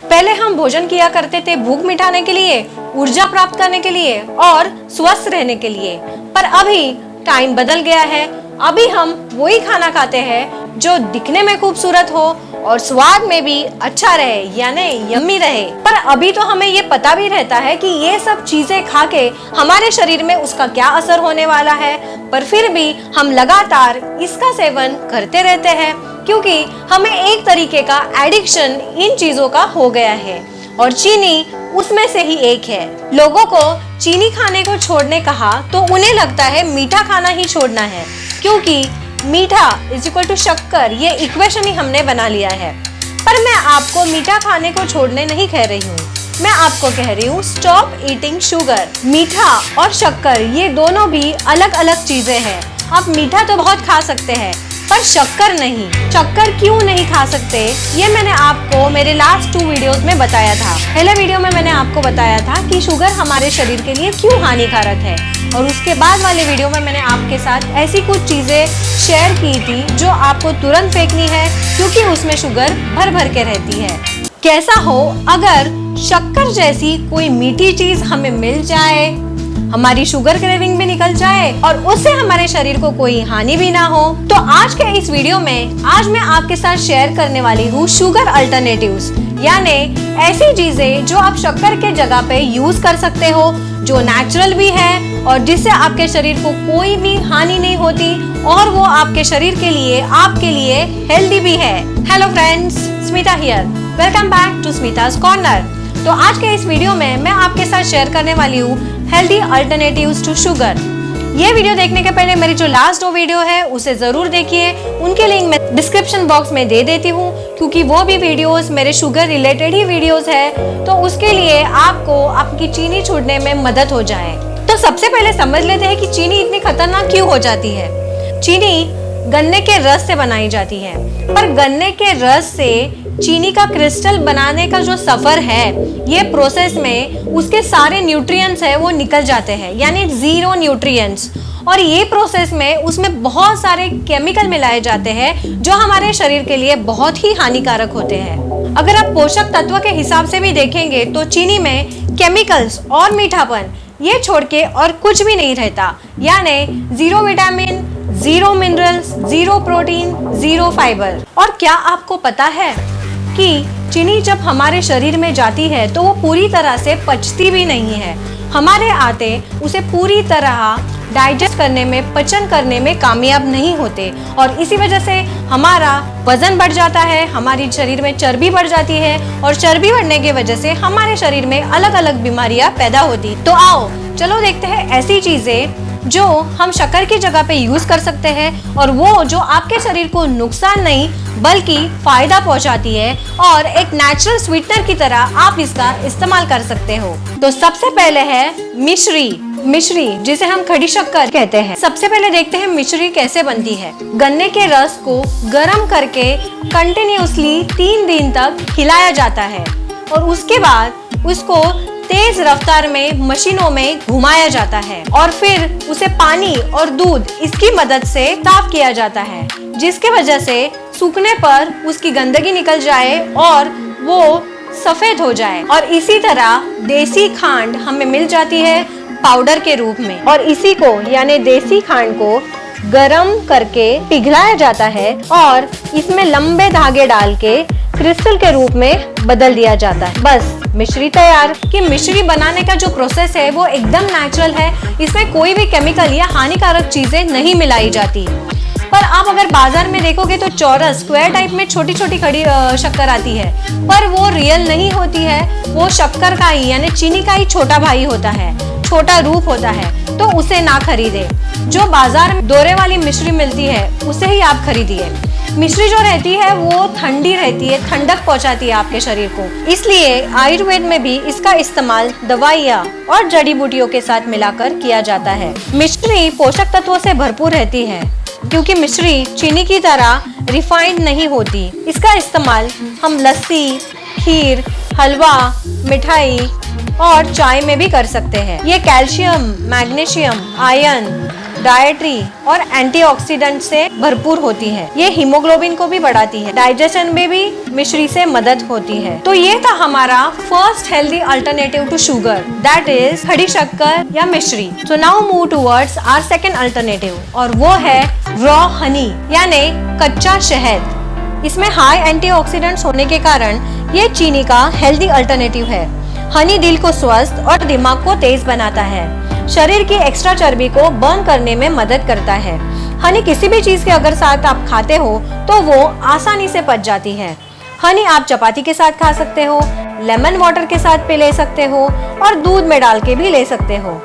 पहले हम भोजन किया करते थे भूख मिटाने के लिए, ऊर्जा प्राप्त करने के लिए और स्वस्थ रहने के लिए, पर अभी टाइम बदल गया है। अभी हम वही खाना खाते हैं जो दिखने में खूबसूरत हो और स्वाद में भी अच्छा रहे, यानी यम्मी रहे। पर अभी तो हमें ये पता भी रहता है कि ये सब चीजें खा के हमारे शरीर में उसका क्या असर होने वाला है, पर फिर भी हम लगातार इसका सेवन करते रहते हैं क्योंकि हमें एक तरीके का एडिक्शन इन चीजों का हो गया है और चीनी उसमें से ही एक है। लोगों को चीनी खाने को छोड़ने कहा तो उन्हें लगता है मीठा खाना ही छोड़ना है, क्योंकि मीठा इज इक्वल टू शक्कर, ये इक्वेशन ही हमने बना लिया है। पर मैं आपको मीठा खाने को छोड़ने नहीं कह रही हूँ, मैं आपको कह रही हूँ स्टॉप ईटिंग शुगर। मीठा और शक्कर ये दोनों भी अलग अलग चीजें हैं। आप मीठा तो बहुत खा सकते हैं पर शक्कर नहीं। शक्कर क्यों नहीं खा सकते ये मैंने आपको मेरे लास्ट 2 वीडियोस में बताया था। पहले वीडियो में मैंने आपको बताया था कि शुगर हमारे शरीर के लिए क्यों हानिकारक है, और उसके बाद वाले वीडियो में मैंने आपके साथ ऐसी कुछ चीजें शेयर की थी जो आपको तुरंत फेंकनी है क्योंकि उसमें शुगर भर भर के रहती है। कैसा हो अगर शक्कर जैसी कोई मीठी चीज हमें मिल जाए, हमारी शुगर क्रेविंग भी निकल जाए और उससे हमारे शरीर को कोई हानि भी ना हो। तो आज के इस वीडियो में आज मैं आपके साथ शेयर करने वाली हूँ शुगर अल्टरनेटिव्स, यानी ऐसी चीजें जो आप शक्कर के जगह पे यूज कर सकते हो, जो नेचुरल भी है और जिससे आपके शरीर को कोई भी हानि नहीं होती और वो आपके शरीर के लिए, आपके लिए हेल्दी भी है। Hello friends, Smita here, welcome back to Smita's corner. तो आज के इस वीडियो में मैं आपके साथ शेयर करने वाली हूँ हेल्दी अल्टरनेटिव्स टू शुगर। ये वीडियो देखने के पहले मेरी जो लास्ट 2 वीडियो है उसे जरूर देखिए, उनके लिंक मैं डिस्क्रिप्शन बॉक्स में दे देती हूँ क्योंकि वो भी वीडियोस मेरे शुगर रिलेटेड ही वीडियोस है, तो उसके लिए आपको आपकी चीनी छोड़ने में मदद हो जाए। तो सबसे पहले समझ लेते हैं कि चीनी इतनी खतरनाक क्यों हो जाती है। चीनी गन्ने के रस से बनाई जाती है, पर गन्ने के रस से चीनी का क्रिस्टल बनाने का जो सफर है, ये प्रोसेस में उसके सारे न्यूट्रिएंट्स है वो निकल जाते हैं, यानी 0 न्यूट्रिएंट्स। और ये प्रोसेस में उसमें बहुत सारे केमिकल मिलाए जाते हैं जो हमारे शरीर के लिए बहुत ही हानिकारक होते हैं। अगर आप पोषक तत्व के हिसाब से भी देखेंगे तो चीनी में केमिकल्स और मीठापन ये छोड़ के और कुछ भी नहीं रहता, यानी 0 विटामिन, 0 मिनरल्स, 0 प्रोटीन, 0 फाइबर। और क्या आपको पता है कि चीनी जब हमारे शरीर में जाती है तो वो पूरी तरह से पचती भी नहीं है, हमारे आते उसे पूरी तरह डाइजेस्ट करने में, पचन करने में कामयाब नहीं होते और इसी वजह से हमारा वजन बढ़ जाता है, हमारी शरीर में चर्बी बढ़ जाती है और चर्बी बढ़ने की वजह से हमारे शरीर में अलग अलग बीमारियां पैदा होती। तो आओ चलो देखते हैं ऐसी चीजें जो हम शक्कर की जगह पे यूज कर सकते हैं और वो जो आपके शरीर को नुकसान नहीं बल्कि फायदा पहुंचाती है और एक नेचुरल स्वीटनर की तरह आप इसका इस्तेमाल कर सकते हो। तो सबसे पहले है मिश्री, जिसे हम खड़ी शक्कर कहते हैं। सबसे पहले देखते हैं मिश्री कैसे बनती है। गन्ने के रस को गर्म करके कंटिन्यूअसली 3 दिन तक हिलाया जाता है और उसके बाद उसको तेज रफ्तार में मशीनों में घुमाया जाता है और फिर उसे पानी और दूध इसकी मदद से साफ किया जाता है, जिसके वजह से सूखने पर उसकी गंदगी निकल जाए और वो सफेद हो जाए। और इसी तरह देसी खांड हमें मिल जाती है पाउडर के रूप में और इसी को यानी देसी खांड को गरम करके पिघलाया जाता है और इसमें लंबे धागे डाल के क्रिस्टल के रूप में बदल दिया जाता है। बस मिश्री तैयार। कि मिश्री बनाने का जो प्रोसेस है वो एकदम नेचुरल है, इसमें कोई भी केमिकल या हानिकारक चीजें नहीं मिलाई जाती। पर आप अगर बाजार में देखोगे तो चौरस स्क्वायर टाइप में छोटी छोटी खड़ी शक्कर आती है, पर वो रियल नहीं होती है, वो शक्कर का ही यानी चीनी का ही छोटा भाई होता है, छोटा रूप होता है, तो उसे ना खरीदे। जो बाजार में दोरे वाली मिश्री मिलती है उसे ही आप खरीदिए। मिश्री जो रहती है वो ठंडी रहती है, ठंडक पहुंचाती है आपके शरीर को, इसलिए आयुर्वेद में भी इसका इस्तेमाल दवाइयाँ और जड़ी बूटियों के साथ मिलाकर किया जाता है। मिश्री पोषक तत्वों से भरपूर रहती है क्योंकि मिश्री चीनी की तरह रिफाइंड नहीं होती। इसका इस्तेमाल हम लस्सी, खीर, हलवा, मिठाई और चाय में भी कर सकते हैं। ये कैल्शियम, मैग्नीशियम, आयरन डायट्री और एंटीऑक्सीडेंट से भरपूर होती है। ये हीमोग्लोबिन को भी बढ़ाती है। डाइजेशन में भी मिश्री से मदद होती है। तो ये था हमारा first healthy alternative to sugar, that is खड़ी शक्कर या मिश्री। So now move towards our second alternative, और वो है रॉ हनी यानी कच्चा शहद। इसमें हाई एंटीऑक्सीडेंट्स होने के कारण ये चीनी का हेल्दी अल्टरनेटिव है। हनी दिल को स्वस्थ और दिमाग को तेज बनाता है। शरीर की एक्स्ट्रा चर्बी को बर्न करने में मदद करता है। हनी किसी भी चीज के अगर साथ आप खाते हो तो वो आसानी से पच जाती है। हनी आप चपाती के साथ खा सकते हो, लेमन वाटर के साथ भी ले सकते हो और दूध में डाल के भी ले सकते हो।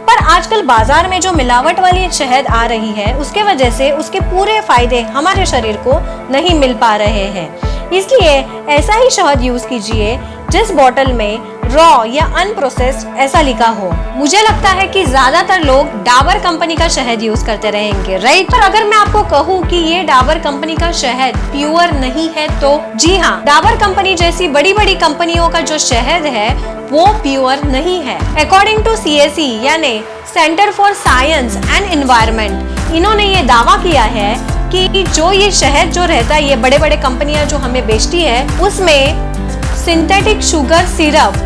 पर आजकल बाजार में जो मिलावट वाली शहद आ रही है उसके वजह से उसके पूरे फायदे हमारे शरीर को नहीं मिल पा रहे हैं। इसलिए ऐसा ही शहद यूज कीजिए जिस बोतल में रॉ या अनप्रोसेस्ड ऐसा लिखा हो। मुझे लगता है कि ज्यादातर लोग डाबर कंपनी का शहद यूज करते रहेंगे, राइट? पर अगर मैं आपको कहूँ कि ये डाबर कंपनी का शहद प्योर नहीं है तो जी हाँ, डाबर कंपनी जैसी बड़ी बड़ी कंपनियों का जो शहद है वो प्योर नहीं है। अकॉर्डिंग टू CSE यानी centre for science and environment, इन्होंने ये दावा किया है कि जो ये शहद जो रहता है, ये बड़े बड़े कंपनियां जो हमें बेचती है, उसमें सिंथेटिक शुगर सिरप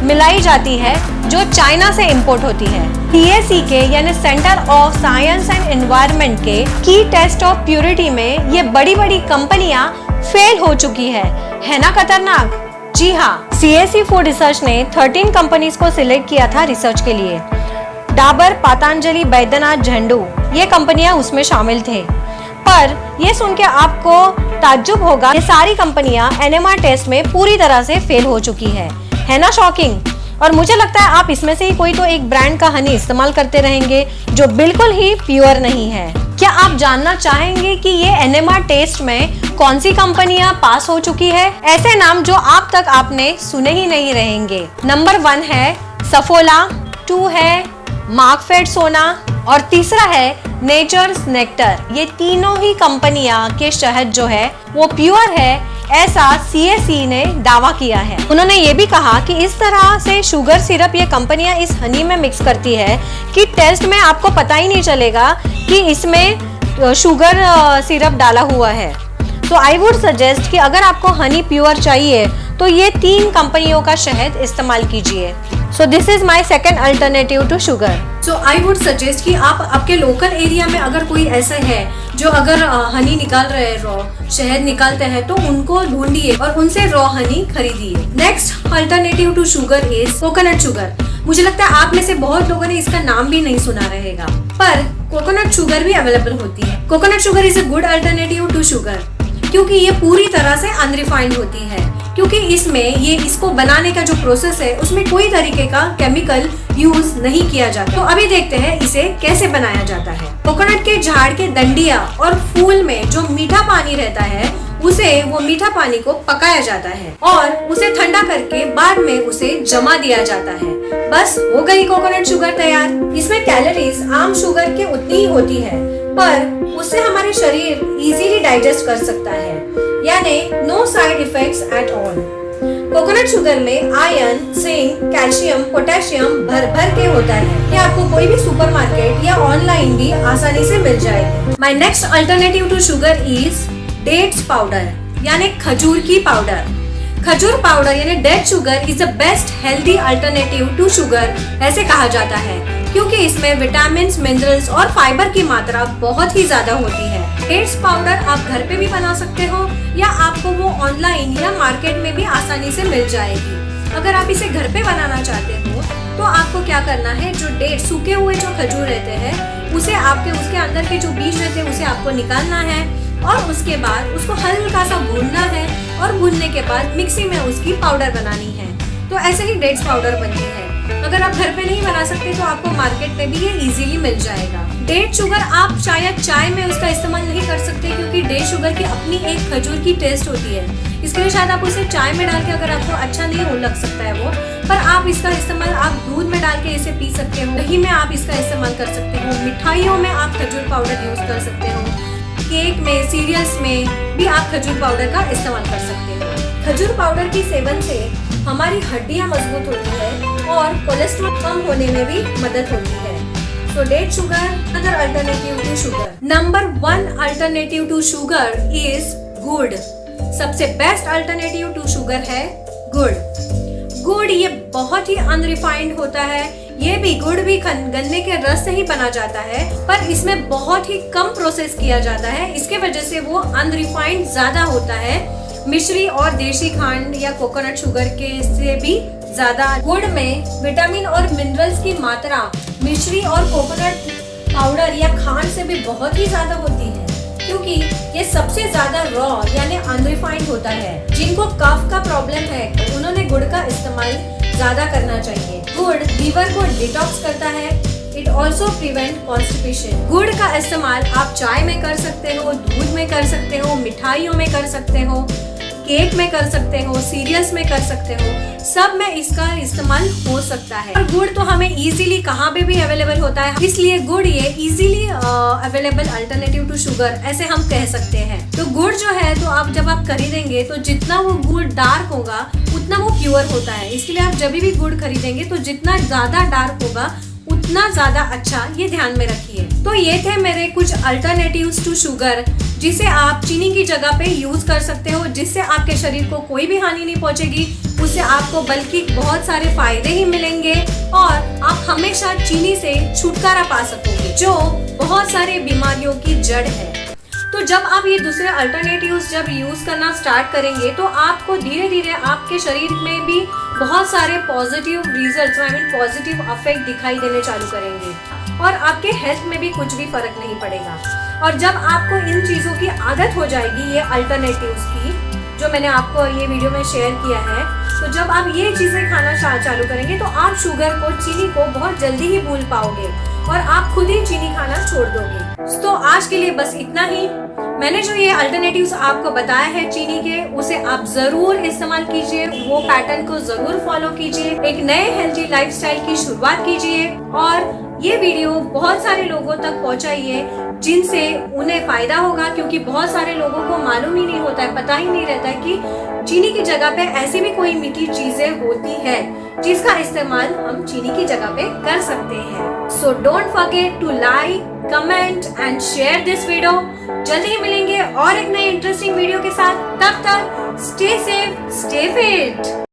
मिलाई जाती है जो चाइना से इंपोर्ट होती है। CSE के यानी centre of science and environment के की टेस्ट ऑफ प्योरिटी में ये बड़ी बड़ी कंपनियां फेल हो चुकी है ना खतरनाक? जी हाँ, CSE फूड रिसर्च ने 13 कंपनीज को सिलेक्ट किया था रिसर्च के लिए। डाबर, पतंजलि, बैद्यनाथ, झंडू ये कंपनियां उसमें शामिल थे। पर ये सुन के आपको ताज्जुब होगा, ये सारी कंपनियां NMR टेस्ट में पूरी तरह से फेल हो चुकी है ना शॉकिंग? और मुझे लगता है आप इसमें से ही कोई तो एक ब्रांड का हनी इस्तेमाल करते रहेंगे जो बिल्कुल ही प्योर नहीं है। क्या आप जानना चाहेंगे कि ये NMR टेस्ट में कौन सी कंपनियां पास हो चुकी है? ऐसे नाम जो आप तक आपने सुने ही नहीं रहेंगे। नंबर 1 है सफोला, 2 है मार्कफेड सोना और तीसरा है नेचर्स नेक्टर। ये तीनों ही कंपनियां के शहद जो है वो प्योर है, ऐसा CSE ने दावा किया है। उन्होंने ये भी कहा कि इस तरह से शुगर सिरप ये कंपनियां इस हनी में मिक्स करती है कि टेस्ट में आपको पता ही नहीं चलेगा कि इसमें शुगर सिरप डाला हुआ है। तो आई वुड सजेस्ट कि अगर आपको हनी प्योर चाहिए तो ये 3 कंपनियों का शहद इस्तेमाल कीजिए। So this is my second alternative to sugar. So I would suggest कि आप आपके लोकल एरिया में अगर कोई ऐसा है जो अगर हनी निकाल रहे हैं, रॉ शहद निकालते हैं, तो उनको ढूंढिए और उनसे रॉ हनी खरीदिए। Next alternative to sugar is coconut sugar. मुझे लगता है आप में से बहुत लोगों ने इसका नाम भी नहीं सुना रहेगा, पर कोकोनट शुगर भी अवेलेबल होती है। Coconut sugar is a good alternative to sugar क्योंकि ये पूरी तरह से अनरिफाइंड होती है, क्योंकि इसमें ये इसको बनाने का जो प्रोसेस है उसमें कोई तरीके का केमिकल यूज नहीं किया जाता। तो अभी देखते हैं इसे कैसे बनाया जाता है। कोकोनट के झाड़ के डंडिया और फूल में जो मीठा पानी रहता है उसे वो मीठा पानी को पकाया जाता है और उसे ठंडा करके बाद में उसे जमा दिया जाता है। बस हो गई कोकोनट शुगर तैयार। इसमें कैलोरीज आम शुगर के उतनी ही होती है, पर उससे हमारे शरीर इजीली डाइजेस्ट कर सकता है, यानी no side effects at all. Coconut sugar में आयरन, जिंक, कैल्शियम, पोटेशियम भर भर के होता है। ये आपको कोई भी सुपरमार्केट या ऑनलाइन भी आसानी से मिल जाएगी। My next alternative to sugar is dates powder यानी खजूर की पाउडर। खजूर पाउडर यानी date sugar is the best healthy alternative to sugar ऐसे कहा जाता है, क्योंकि इसमें विटामिन, मिनरल्स और फाइबर की मात्रा बहुत ही ज्यादा होती है। डेट्स पाउडर आप घर पे भी बना सकते हो या आपको वो ऑनलाइन या मार्केट में भी आसानी से मिल जाएगी। अगर आप इसे घर पे बनाना चाहते हो तो आपको क्या करना है, जो डेट सूखे हुए जो खजूर रहते हैं उसे आपके उसके अंदर के जो बीज रहते हैं उसे आपको निकालना है और उसके बाद उसको हल्का सा भूनना है और भूनने के बाद मिक्सी में उसकी पाउडर बनानी है। तो ऐसे ही डेट्स पाउडर बनती है। अगर आप घर पे नहीं बना सकते तो आपको मार्केट में भी ये इजीली मिल जाएगा। डेट शुगर आप शायद चाय में उसका इस्तेमाल नहीं कर सकते, क्योंकि डेट शुगर की अपनी एक खजूर की टेस्ट होती है। इसके लिए शायद आप उसे चाय में डाल के अगर आपको अच्छा नहीं हो लग सकता है वो, पर आप इसका इस्तेमाल आप दूध में डाल के इसे पी सकते हो, दही में आप इसका इस्तेमाल कर सकते हो, मिठाइयों में आप खजूर पाउडर यूज कर सकते हो, केक में, सीरियल्स में भी आप खजूर पाउडर का इस्तेमाल कर सकते हो। खजूर पाउडर के सेवन से हमारी हड्डियां मजबूत होती है और कोलेस्ट्रॉल कम होने में भी मदद होती है। So date sugar, another alternative to sugar. Number 1 alternative to sugar is गुड़. सबसे बेस्ट अल्टरनेटिव टू शुगर है गुड़. गुड़ ये बहुत ही अनरिफाइंड होता है. ये भी गुड़ भी गन्ने के रस से ही बना जाता है, पर इसमें बहुत ही कम प्रोसेस किया जाता है. इसके वजह से वो अनरिफाइंड ज्यादा होता है मिश्री और देशी खांड या कोकोनट शुगर के से भी ज्यादा. गुड़ में विटामिन और मिनरल्स की मात्रा मिश्री और कोकोनट पाउडर या खांड से भी बहुत ही ज्यादा होती है, क्योंकि ये सबसे ज्यादा रॉ यानी अनरिफाइंड होता है. जिनको कफ का प्रॉब्लम है उन्होंने गुड़ का इस्तेमाल ज्यादा करना चाहिए. गुड़ लीवर को डिटॉक्स करता है. It also prevent constipation. गुड़ का इस्तेमाल आप चाय में कर सकते हो, दूध में कर सकते हो, मिठाइयों में कर सकते हो, केक में कर सकते हो, सीरियल्स में कर सकते हो, सब में इसका इस्तेमाल हो सकता है. और गुड़ तो हमें इजीली कहाँ पे भी अवेलेबल होता है, इसलिए गुड़ ये easily available alternative to sugar ऐसे हम कह सकते हैं. तो गुड़ जो है तो आप जब आप खरीदेंगे तो जितना वो गुड़ डार्क होगा उतना वो प्योर होता है. इसलिए आप जब भी गुड़ खरीदेंगे तो जितना ज्यादा डार्क होगा उतना ज्यादा अच्छा, ये ध्यान में रखिए. तो ये थे मेरे कुछ अल्टरनेटिव्स टू शुगर जिसे आप चीनी की जगह पे यूज कर सकते हो, जिससे आपके शरीर को कोई भी हानि नहीं पहुंचेगी. उससे आपको बल्कि बहुत सारे फायदे ही मिलेंगे और आप हमेशा चीनी से छुटकारा पा सकोगे, जो बहुत सारे बीमारियों की जड़ है. तो जब आप ये दूसरे अल्टरनेटिव्स जब यूज करना स्टार्ट करेंगे तो आपको धीरे धीरे आपके शरीर में भी बहुत सारे पॉजिटिव रिजल्ट्स पॉजिटिव इफेक्ट दिखाई देने चालू करेंगे और आपके हेल्थ में भी कुछ भी फर्क नहीं पड़ेगा. और जब आपको इन चीजों की आदत हो जाएगी, ये अल्टरनेटिव्स की जो मैंने आपको ये वीडियो में शेयर किया है, तो जब आप ये चीजें खाना चालू करेंगे तो आप शुगर को, चीनी को बहुत जल्दी ही भूल पाओगे और आप खुद ही चीनी खाना छोड़ दोगे. तो आज के लिए बस इतना ही. मैंने जो ये अल्टरनेटिव्स आपको बताया है चीनी के, उसे आप जरूर इस्तेमाल कीजिए. वो पैटर्न को जरूर फॉलो कीजिए. एक नए हेल्थी लाइफस्टाइल की शुरुआत कीजिए और ये वीडियो बहुत सारे लोगों तक पहुंचाइए जिनसे उन्हें फायदा होगा, क्योंकि बहुत सारे लोगों को मालूम ही नहीं होता है, पता ही नहीं रहता है कि चीनी की जगह पे ऐसी भी कोई मीठी चीजें होती है जिसका इस्तेमाल हम चीनी की जगह पे कर सकते हैं. So don't forget to like, comment and share this video. जल्दी ही मिलेंगे और एक नए इंटरेस्टिंग वीडियो के साथ. तब तक स्टे सेफ, स्टे फिट.